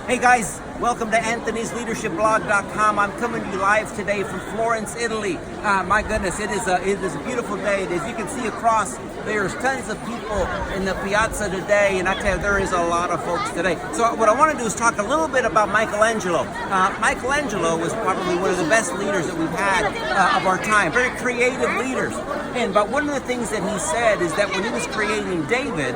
Hey guys, welcome to Anthony'sLeadershipBlog.com. I'm coming to you live today from Florence, Italy. My goodness, it is a beautiful day. As you can see across, there's tons of people in the piazza today, and I tell you, there is a lot of folks today. So what I want to do is talk a little bit about Michelangelo. Michelangelo was probably one of the best leaders that we've had of our time. Very creative leaders. But one of the things that he said is that when he was creating David,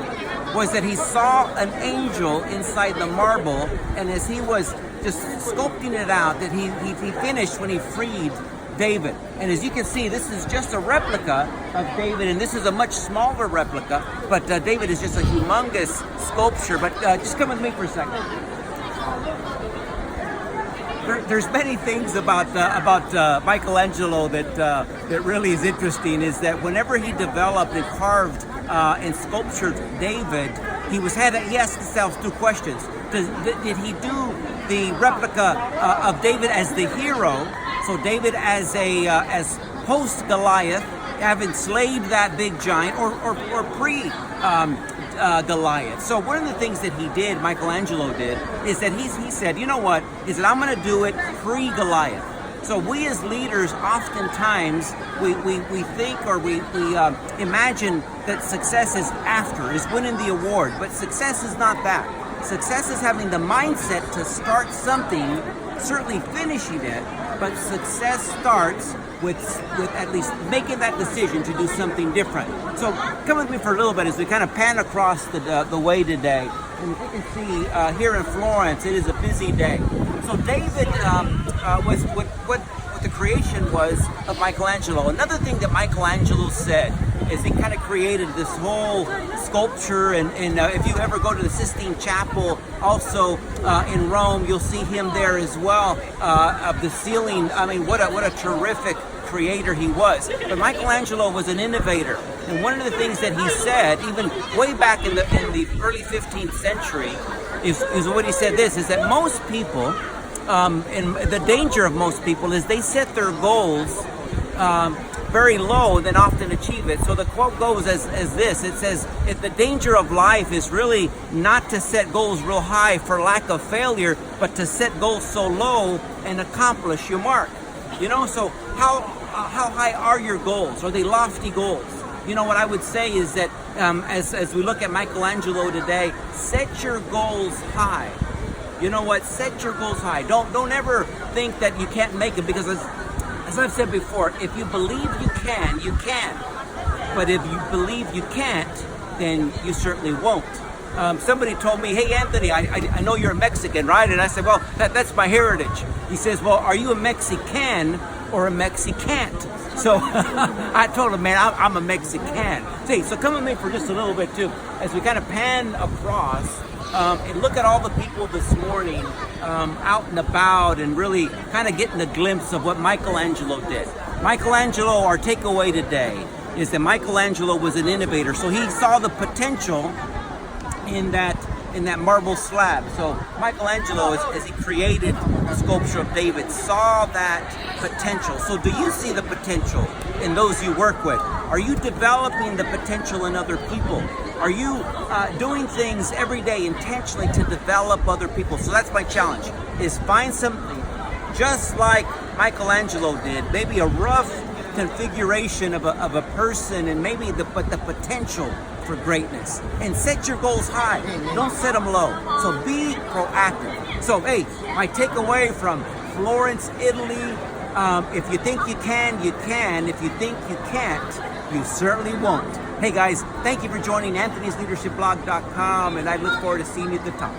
was that he saw an angel inside the marble, and as he was just sculpting it out, that he finished when he freed David. And as you can see, this is just a replica of David, and this is a much smaller replica, but David is just a humongous sculpture. But just come with me for a second. There's many things about Michelangelo that really is interesting. Is that whenever he developed and carved and sculptured David, he asked himself two questions. Did he do the replica of David as the hero? So David as post Goliath, having slayed that big giant, or pre Goliath. So one of the things that Michelangelo did, is that he said, you know what, is that I'm going to do it pre-Goliath. So we as leaders, oftentimes, we think or we imagine that success is winning the award. But success is not that. Success is having the mindset to start something, certainly finishing it, but success starts with at least making that decision to do something different. So come with me for a little bit as we kind of pan across the way today. And as you can see, here in Florence, it is a busy day. So David was what the creation was of Michelangelo. Another thing that Michelangelo said is he kind of created this whole sculpture, and if you ever go to the Sistine Chapel, also in Rome, you'll see him there as well, of the ceiling. I mean, what a terrific creator he was. But Michelangelo was an innovator, and one of the things that he said, even way back in the early 15th century, is what he said. This is that most people, and the danger of most people is they set their goals very low and then often achieve it. So the quote goes as this. It says, if the danger of life is really not to set goals real high for lack of failure, but to set goals so low and accomplish your mark. You know, so how high are your goals? Are they lofty goals? You know, what I would say is that as we look at Michelangelo today, set your goals high. You know what? Set your goals high. Don't ever think that you can't make it, because as I've said before, if you believe you can, you can. But if you believe you can't, then you certainly won't. Somebody told me, hey Anthony, I know you're a Mexican, right? And I said, well, that's my heritage. He says, well, are you a Mexican or a Mexicant? So I told him, man, I'm a Mexican. See, so come with me for just a little bit too, as we kind of pan across and look at all the people this morning out and about, and really kind of getting a glimpse of what Michelangelo did. Michelangelo, our takeaway today is that Michelangelo was an innovator. So he saw the potential in that marble slab. So Michelangelo, as he created the sculpture of David, saw that potential. So do you see the potential in those you work with? Are you developing the potential in other people? Are you doing things every day intentionally to develop other people? So that's my challenge, is find something just like Michelangelo did, maybe a rough configuration of a person, and maybe the potential for greatness, and set your goals high. Don't set them low. So be proactive. So hey, my takeaway from Florence, Italy, if you think you can, you can. If you think you can't, you certainly won't. Hey guys, thank you for joining Anthony'sLeadershipBlog.com, and I look forward to seeing you at the top.